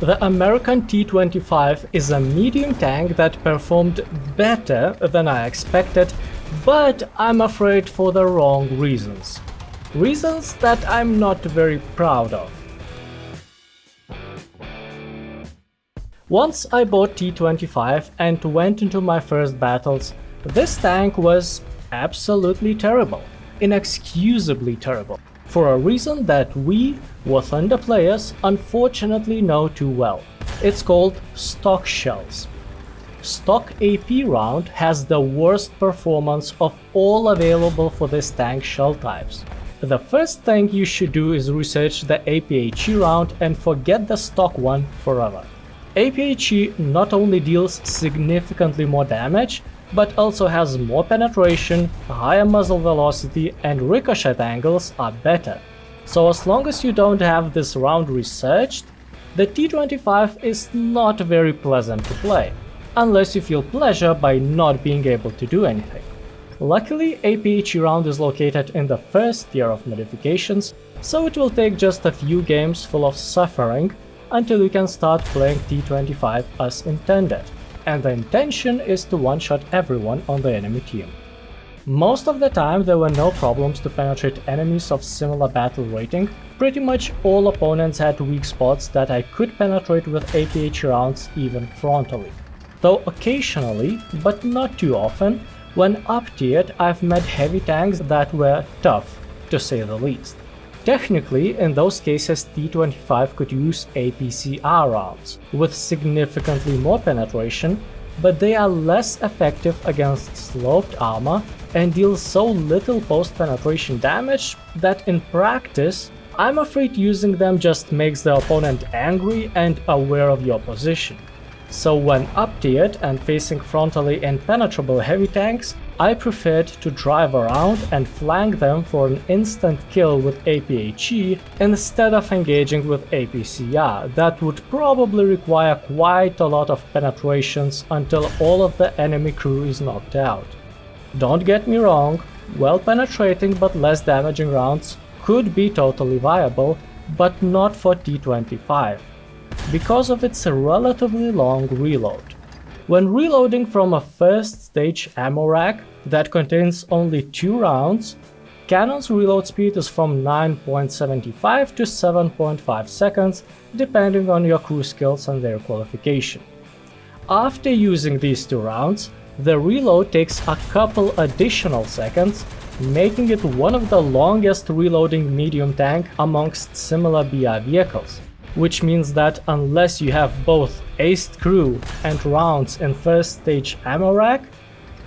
The American T25 is a medium tank that performed better than I expected, but I'm afraid for the wrong reasons. Reasons that I'm not very proud of. Once I bought T25 and went into my first battles, this tank was absolutely terrible, inexcusably terrible, for a reason that we, War Thunder players, unfortunately know too well. It's called stock shells. Stock AP round has the worst performance of all available for this tank shell types. The first thing you should do is research the APHE round and forget the stock one forever. APHE not only deals significantly more damage, but also has more penetration, higher muzzle velocity, and ricochet angles are better. So as long as you don't have this round researched, the T25 is not very pleasant to play, unless you feel pleasure by not being able to do anything. Luckily, APHE round is located in the first tier of modifications, so it will take just a few games full of suffering until you can start playing T25 as intended, and the intention is to one-shot everyone on the enemy team. Most of the time there were no problems to penetrate enemies of similar battle rating. Pretty much all opponents had weak spots that I could penetrate with APHE rounds even frontally. Though occasionally, but not too often, when up-tiered I've met heavy tanks that were tough, to say the least. Technically, in those cases T25 could use APCR rounds, with significantly more penetration, but they are less effective against sloped armor and deal so little post-penetration damage that in practice, I'm afraid using them just makes the opponent angry and aware of your position. So when up-tiered and facing frontally impenetrable heavy tanks, I preferred to drive around and flank them for an instant kill with APHE instead of engaging with APCR that would probably require quite a lot of penetrations until all of the enemy crew is knocked out. Don't get me wrong, well-penetrating but less damaging rounds could be totally viable, but not for T25. Because of its relatively long reload. When reloading from a first stage ammo rack that contains only 2 rounds, cannon's reload speed is from 9.75 to 7.5 seconds, depending on your crew skills and their qualification. After using these 2 rounds, the reload takes a couple additional seconds, making it one of the longest reloading medium tank amongst similar BR vehicles. Which means that unless you have both aced crew and rounds in first stage ammo rack,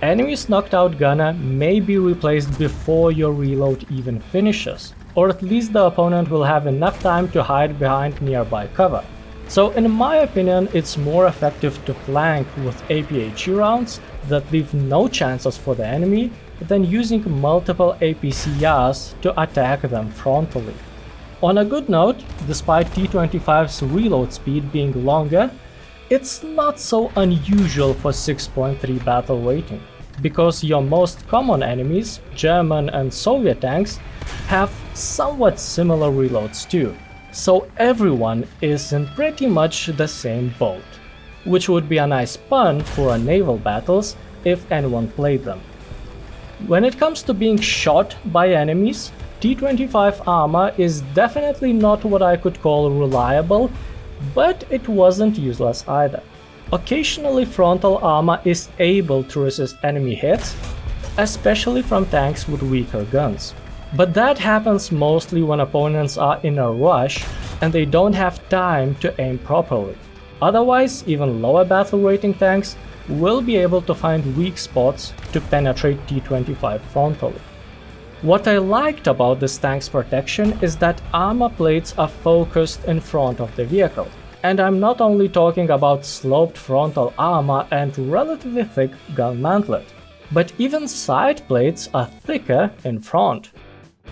enemy's knocked out gunner may be replaced before your reload even finishes, or at least the opponent will have enough time to hide behind nearby cover. So in my opinion, it's more effective to flank with APHE rounds that leave no chances for the enemy than using multiple APCRs to attack them frontally. On a good note, despite T25's reload speed being longer, it's not so unusual for 6.3 battle rating, because your most common enemies, German and Soviet tanks, have somewhat similar reloads too, so everyone is in pretty much the same boat, which would be a nice pun for naval battles if anyone played them. When it comes to being shot by enemies, T25 armor is definitely not what I could call reliable, but it wasn't useless either. Occasionally frontal armor is able to resist enemy hits, especially from tanks with weaker guns. But that happens mostly when opponents are in a rush and they don't have time to aim properly. Otherwise, even lower battle rating tanks will be able to find weak spots to penetrate T25 frontally. What I liked about this tank's protection is that armor plates are focused in front of the vehicle, and I'm not only talking about sloped frontal armor and relatively thick gun mantlet, but even side plates are thicker in front,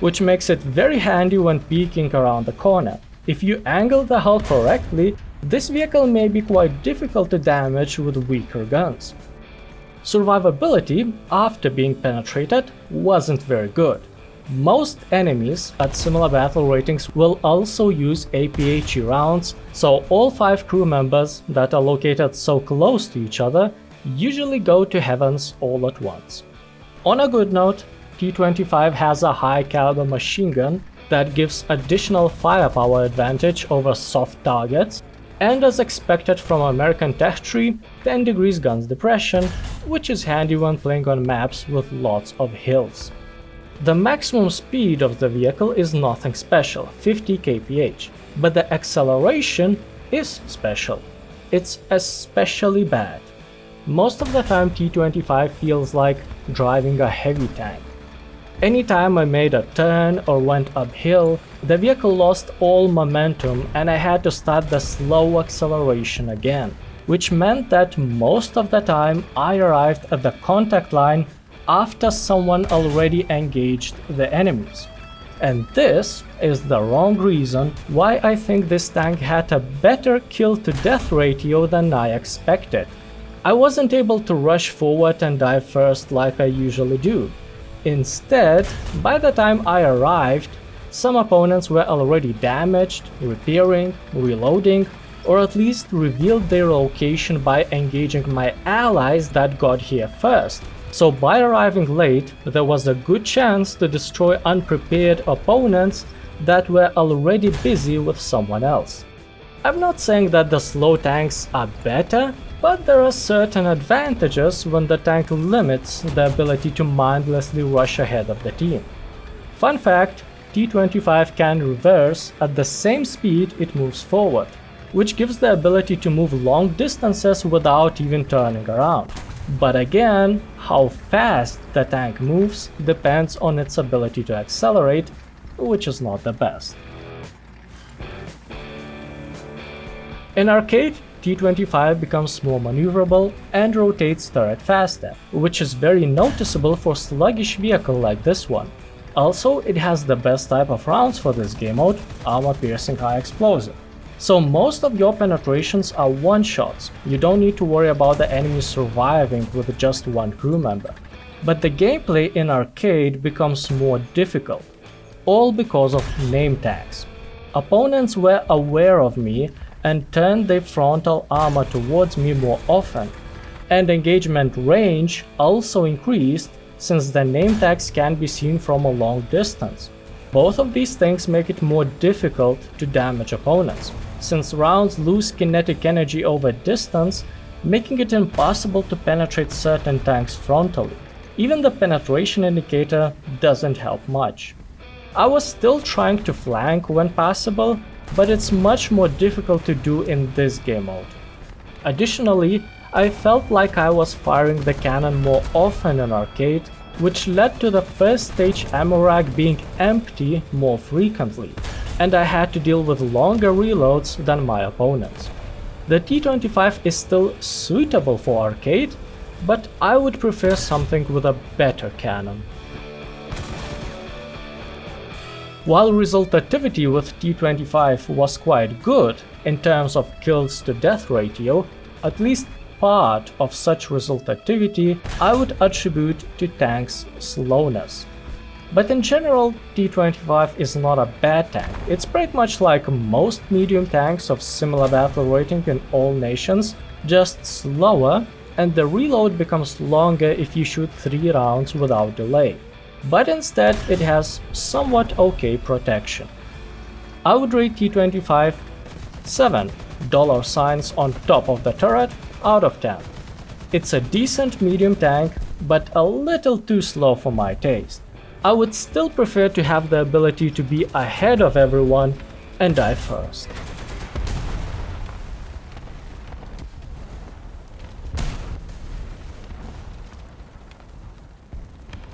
which makes it very handy when peeking around the corner. If you angle the hull correctly, this vehicle may be quite difficult to damage with weaker guns. Survivability after being penetrated wasn't very good. Most enemies at similar battle ratings will also use APHE rounds, so all 5 crew members that are located so close to each other usually go to heavens all at once. On a good note, T25 has a high caliber machine gun that gives additional firepower advantage over soft targets, and as expected from American tech tree, 10 degrees guns depression, which is handy when playing on maps with lots of hills. The maximum speed of the vehicle is nothing special, 50 kph, but the acceleration is special. It's especially bad. Most of the time T25 feels like driving a heavy tank. Anytime I made a turn or went uphill, the vehicle lost all momentum and I had to start the slow acceleration again, which meant that most of the time I arrived at the contact line after someone already engaged the enemies. And this is the wrong reason why I think this tank had a better kill-to-death ratio than I expected. I wasn't able to rush forward and dive first like I usually do. Instead, by the time I arrived, some opponents were already damaged, repairing, reloading, or at least revealed their location by engaging my allies that got here first. So by arriving late, there was a good chance to destroy unprepared opponents that were already busy with someone else. I'm not saying that the slow tanks are better, but there are certain advantages when the tank limits the ability to mindlessly rush ahead of the team. Fun fact, T25 can reverse at the same speed it moves forward, which gives the ability to move long distances without even turning around. But again, how fast the tank moves depends on its ability to accelerate, which is not the best. In arcade, T25 becomes more maneuverable and rotates turret faster, which is very noticeable for sluggish vehicle like this one. Also, it has the best type of rounds for this game mode, armor-piercing high explosive. So most of your penetrations are one-shots, you don't need to worry about the enemies surviving with just one crew member. But the gameplay in arcade becomes more difficult, all because of name tags. Opponents were aware of me and turned their frontal armor towards me more often, and engagement range also increased since the name tags can be seen from a long distance. Both of these things make it more difficult to damage opponents, since rounds lose kinetic energy over distance, making it impossible to penetrate certain tanks frontally. Even the penetration indicator doesn't help much. I was still trying to flank when possible, but it's much more difficult to do in this game mode. Additionally, I felt like I was firing the cannon more often in arcade, which led to the first stage ammo rack being empty more frequently, and I had to deal with longer reloads than my opponents. The T25 is still suitable for arcade, but I would prefer something with a better cannon. While resultativity with T25 was quite good in terms of kills to death ratio, at least part of such resultativity I would attribute to tank's slowness. But in general, T25 is not a bad tank. It's pretty much like most medium tanks of similar battle rating in all nations, just slower, and the reload becomes longer if you shoot 3 rounds without delay. But instead it has somewhat okay protection. I would rate T25 $7 on top of the turret out of 10. It's a decent medium tank, but a little too slow for my taste. I would still prefer to have the ability to be ahead of everyone and die first.